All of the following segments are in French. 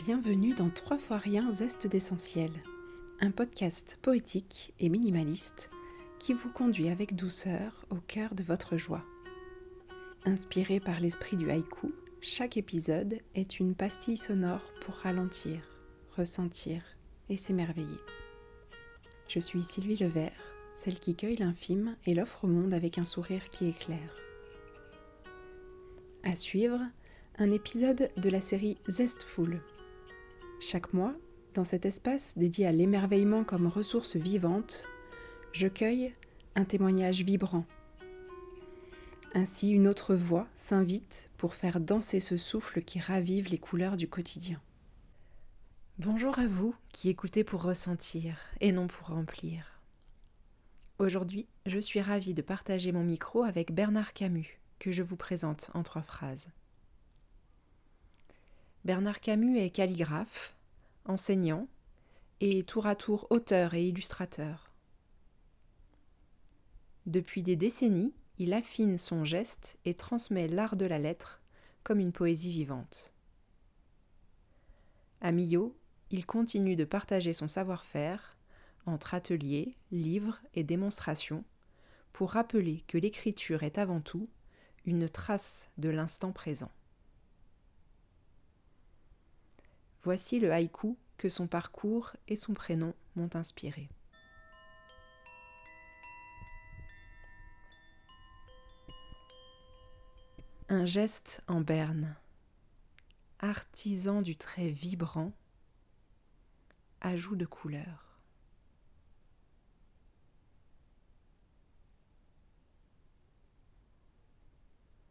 Bienvenue dans 3 fois rien Zeste d'essentiel, un podcast poétique et minimaliste qui vous conduit avec douceur au cœur de votre joie. Inspiré par l'esprit du haïku, chaque épisode est une pastille sonore pour ralentir, ressentir et s'émerveiller. Je suis Sylvie Levert, celle qui cueille l'infime et l'offre au monde avec un sourire qui éclaire. À suivre, un épisode de la série Zestful. Chaque mois, dans cet espace dédié à l'émerveillement comme ressource vivante, je cueille un témoignage vibrant. Ainsi, une autre voix s'invite pour faire danser ce souffle qui ravive les couleurs du quotidien. Bonjour à vous qui écoutez pour ressentir et non pour remplir. Aujourd'hui, je suis ravie de partager mon micro avec Bernard Camus, que je vous présente en 3 phrases. Bernard Camus est calligraphe, enseignant et tour à tour auteur et illustrateur. Depuis des décennies, il affine son geste et transmet l'art de la lettre comme une poésie vivante. À Millau, il continue de partager son savoir-faire entre ateliers, livres et démonstrations pour rappeler que l'écriture est avant tout une trace de l'instant présent. Voici le haïku que son parcours et son prénom m'ont inspiré. Un geste en berne, artisan du trait vibrant, ajout de couleur.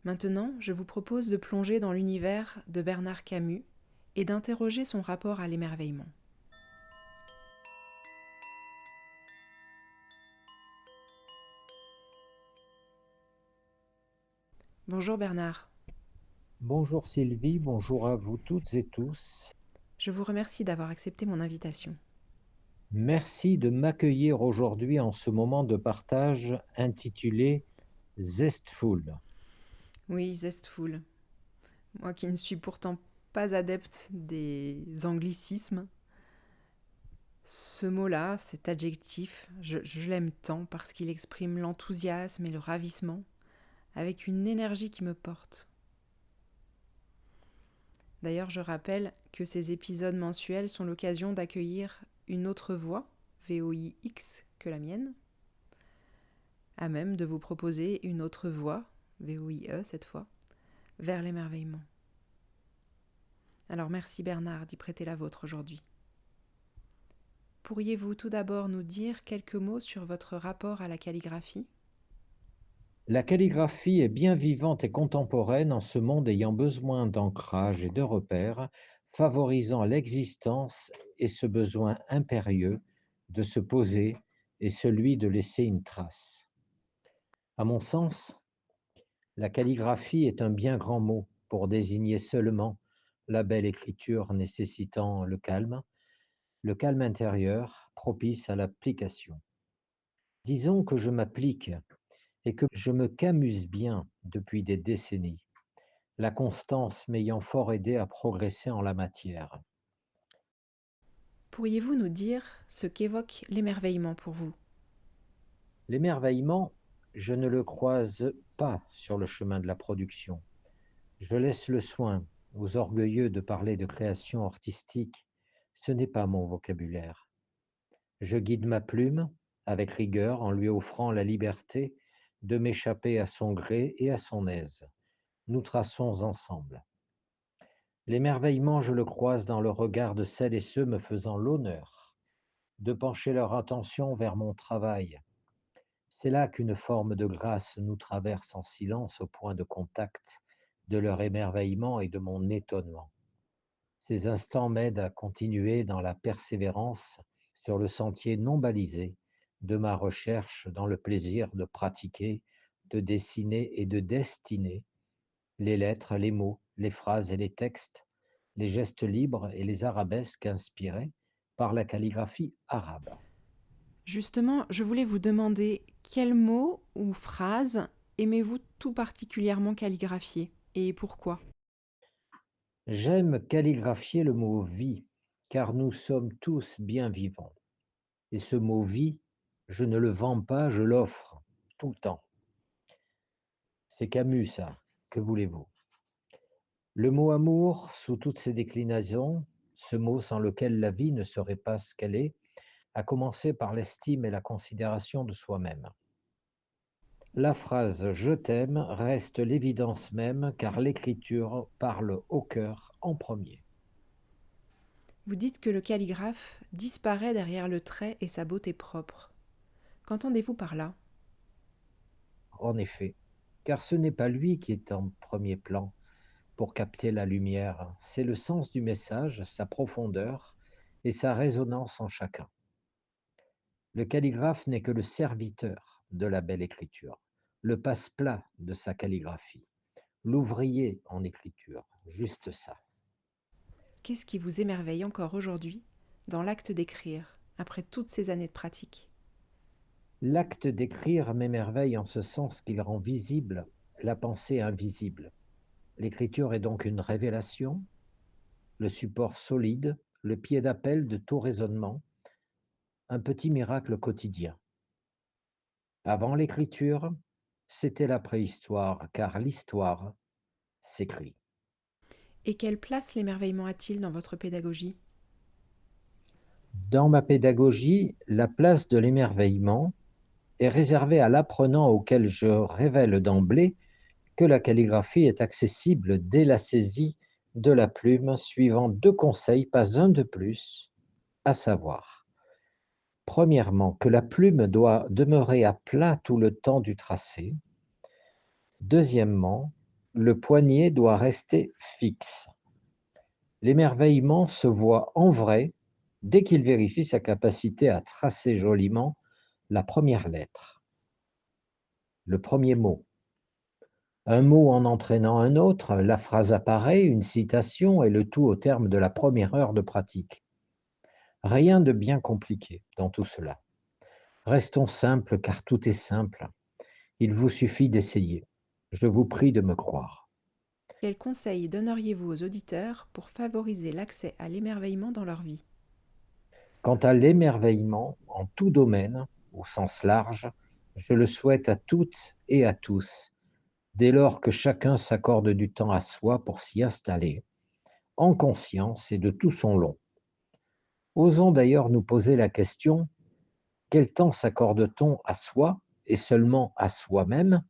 Maintenant, je vous propose de plonger dans l'univers de Bernard Camus et d'interroger son rapport à l'émerveillement. Bonjour Bernard, Bonjour Sylvie, bonjour à vous toutes et tous. je vous remercie d'avoir accepté mon invitation. Merci de m'accueillir aujourd'hui en ce moment de partage intitulé Zestful. Oui, zestful. Moi qui ne suis pourtant pas adepte des anglicismes, ce mot-là, cet adjectif, je l'aime tant parce qu'il exprime l'enthousiasme et le ravissement avec une énergie qui me porte. D'ailleurs, je rappelle que ces épisodes mensuels sont l'occasion d'accueillir une autre voix, VOIX, que la mienne, à même de vous proposer une autre voix, VOIE cette fois, vers l'émerveillement. Alors merci Bernard d'y prêter la vôtre aujourd'hui. Pourriez-vous tout d'abord nous dire quelques mots sur votre rapport à la calligraphie ? La calligraphie est bien vivante et contemporaine en ce monde ayant besoin d'ancrage et de repères, favorisant l'existence et ce besoin impérieux de se poser et celui de laisser une trace. À mon sens, la calligraphie est un bien grand mot pour désigner seulement la belle écriture nécessitant le calme intérieur propice à l'application. Disons que je m'applique et que je me camuse bien depuis des décennies, la constance m'ayant fort aidé à progresser en la matière. Pourriez-vous nous dire ce qu'évoque l'émerveillement pour vous ? L'émerveillement, je ne le croise pas sur le chemin de la production. Je laisse le soin aux orgueilleux de parler de création artistique. Ce n'est pas mon vocabulaire. Je guide ma plume avec rigueur en lui offrant la liberté de m'échapper à son gré et à son aise. Nous traçons ensemble. L'émerveillement, je le croise dans le regard de celles et ceux me faisant l'honneur de pencher leur attention vers mon travail. C'est là qu'une forme de grâce nous traverse en silence au point de contact de leur émerveillement et de mon étonnement. Ces instants m'aident à continuer dans la persévérance sur le sentier non balisé de ma recherche dans le plaisir de pratiquer, de dessiner et de destiner les lettres, les mots, les phrases et les textes, les gestes libres et les arabesques inspirés par la calligraphie arabe. Justement, je voulais vous demander quels mots ou phrases aimez-vous tout particulièrement calligraphier et pourquoi ? J'aime calligraphier le mot vie, car nous sommes tous bien vivants. Et ce mot vie, je ne le vends pas, je l'offre tout le temps. C'est Camus, ça. Que voulez-vous? Le mot amour, sous toutes ses déclinaisons, ce mot sans lequel la vie ne serait pas ce qu'elle est, a commencé par l'estime et la considération de soi-même. La phrase «je t'aime» reste l'évidence même, car l'écriture parle au cœur en premier. Vous dites que le calligraphe disparaît derrière le trait et sa beauté propre. Qu'entendez-vous par là? En effet, car ce n'est pas lui qui est en premier plan pour capter la lumière, c'est le sens du message, sa profondeur et sa résonance en chacun. Le calligraphe n'est que le serviteur de la belle écriture, le passe-plat de sa calligraphie, l'ouvrier en écriture, juste ça. Qu'est-ce qui vous émerveille encore aujourd'hui dans l'acte d'écrire, après toutes ces années de pratique? L'acte d'écrire m'émerveille en ce sens qu'il rend visible la pensée invisible. L'écriture est donc une révélation, le support solide, le pied d'appel de tout raisonnement, un petit miracle quotidien. Avant l'écriture, c'était la préhistoire, car l'histoire s'écrit. Et quelle place l'émerveillement a-t-il dans votre pédagogie? Dans ma pédagogie, la place de l'émerveillement est réservée à l'apprenant auquel je révèle d'emblée que la calligraphie est accessible dès la saisie de la plume, suivant deux conseils, pas un de plus, à savoir, premièrement, que la plume doit demeurer à plat tout le temps du tracé. Deuxièmement, le poignet doit rester fixe. L'émerveillement se voit en vrai dès qu'il vérifie sa capacité à tracer joliment la première lettre, le premier mot. Un mot en entraînant un autre, la phrase apparaît, une citation, et le tout au terme de la première heure de pratique. Rien de bien compliqué dans tout cela. Restons simples, car tout est simple. Il vous suffit d'essayer. Je vous prie de me croire. Quels conseils donneriez-vous aux auditeurs pour favoriser l'accès à l'émerveillement dans leur vie? Quant à l'émerveillement, en tout domaine, au sens large, je le souhaite à toutes et à tous, dès lors que chacun s'accorde du temps à soi pour s'y installer, en conscience et de tout son long. Osons d'ailleurs nous poser la question: quel temps s'accorde-t-on à soi, et seulement à soi-même,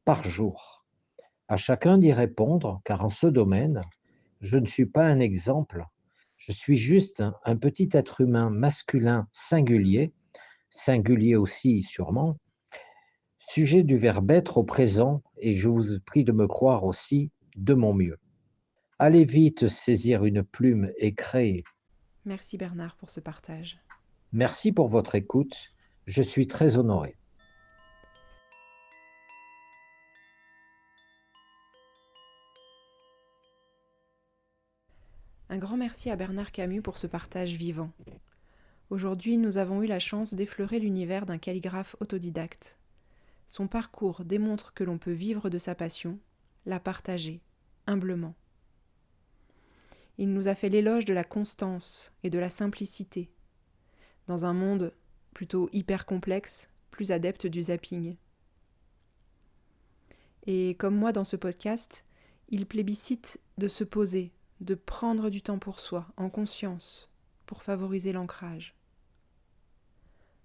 par jour? À chacun d'y répondre, car en ce domaine, je ne suis pas un exemple, je suis juste un petit être humain masculin singulier, singulier aussi sûrement, sujet du verbe être au présent, et je vous prie de me croire aussi de mon mieux. Allez vite saisir une plume et créer. Merci Bernard pour ce partage. Merci pour votre écoute, je suis très honoré. Un grand merci à Bernard Camus pour ce partage vivant. Aujourd'hui, nous avons eu la chance d'effleurer l'univers d'un calligraphe autodidacte. Son parcours démontre que l'on peut vivre de sa passion, la partager, humblement. Il nous a fait l'éloge de la constance et de la simplicité, dans un monde plutôt hyper complexe, plus adepte du zapping. Et comme moi dans ce podcast, il plébiscite de se poser, de prendre du temps pour soi, en conscience, pour favoriser l'ancrage.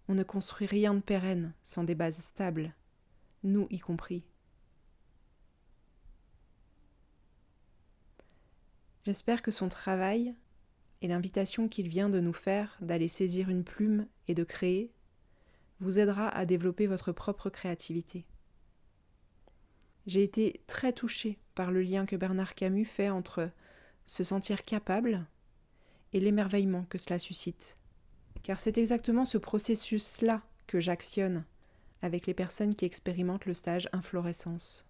On ne construit rien de pérenne sans des bases stables, nous y compris. J'espère que son travail et l'invitation qu'il vient de nous faire d'aller saisir une plume et de créer vous aidera à développer votre propre créativité. J'ai été très touchée par le lien que Bernard Camus fait entre se sentir capable et l'émerveillement que cela suscite. Car c'est exactement ce processus-là que j'actionne avec les personnes qui expérimentent le stage inflorescence.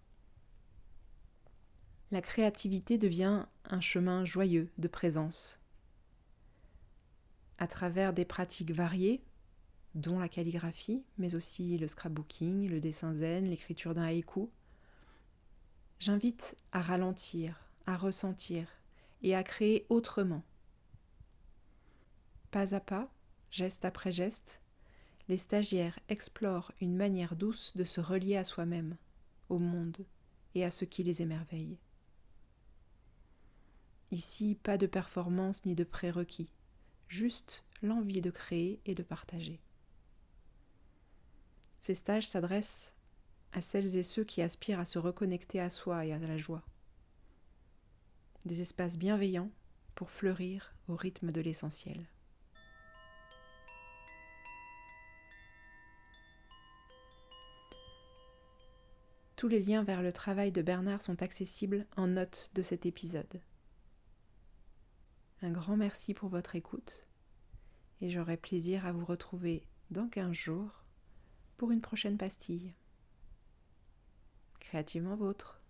La créativité devient un chemin joyeux de présence. À travers des pratiques variées, dont la calligraphie, mais aussi le scrapbooking, le dessin zen, l'écriture d'un haïku, j'invite à ralentir, à ressentir et à créer autrement. Pas à pas, geste après geste, les stagiaires explorent une manière douce de se relier à soi-même, au monde et à ce qui les émerveille. Ici, pas de performance ni de prérequis, juste l'envie de créer et de partager. Ces stages s'adressent à celles et ceux qui aspirent à se reconnecter à soi et à la joie. Des espaces bienveillants pour fleurir au rythme de l'essentiel. Tous les liens vers le travail de Bernard sont accessibles en note de cet épisode. Un grand merci pour votre écoute et j'aurai plaisir à vous retrouver dans 15 jours pour une prochaine pastille. Créativement vôtre.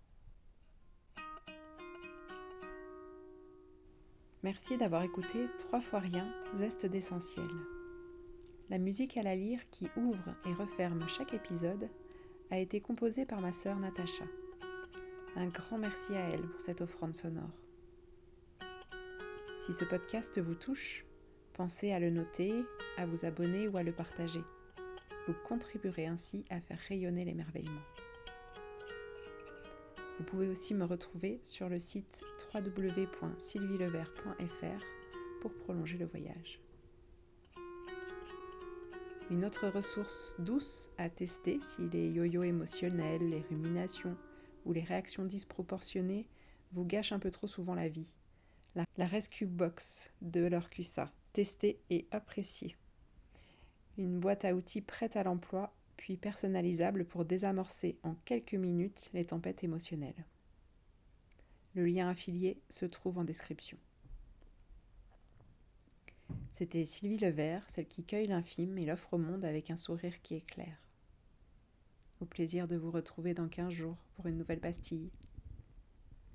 Merci d'avoir écouté 3 fois rien, zeste d'essentiel. La musique à la lyre qui ouvre et referme chaque épisode a été composée par ma sœur Natacha. Un grand merci à elle pour cette offrande sonore. Si ce podcast vous touche, pensez à le noter, à vous abonner ou à le partager. Vous contribuerez ainsi à faire rayonner l'émerveillement. Vous pouvez aussi me retrouver sur le site www.sylvielevert.fr pour prolonger le voyage. Une autre ressource douce à tester si les yo-yo émotionnels, les ruminations ou les réactions disproportionnées vous gâchent un peu trop souvent la vie. La Rescue Box de l'Orcusa, testée et appréciée. Une boîte à outils prête à l'emploi, puis personnalisable pour désamorcer en quelques minutes les tempêtes émotionnelles. Le lien affilié se trouve en description. C'était Sylvie Levert, celle qui cueille l'infime et l'offre au monde avec un sourire qui éclaire. Au plaisir de vous retrouver dans 15 jours pour une nouvelle pastille.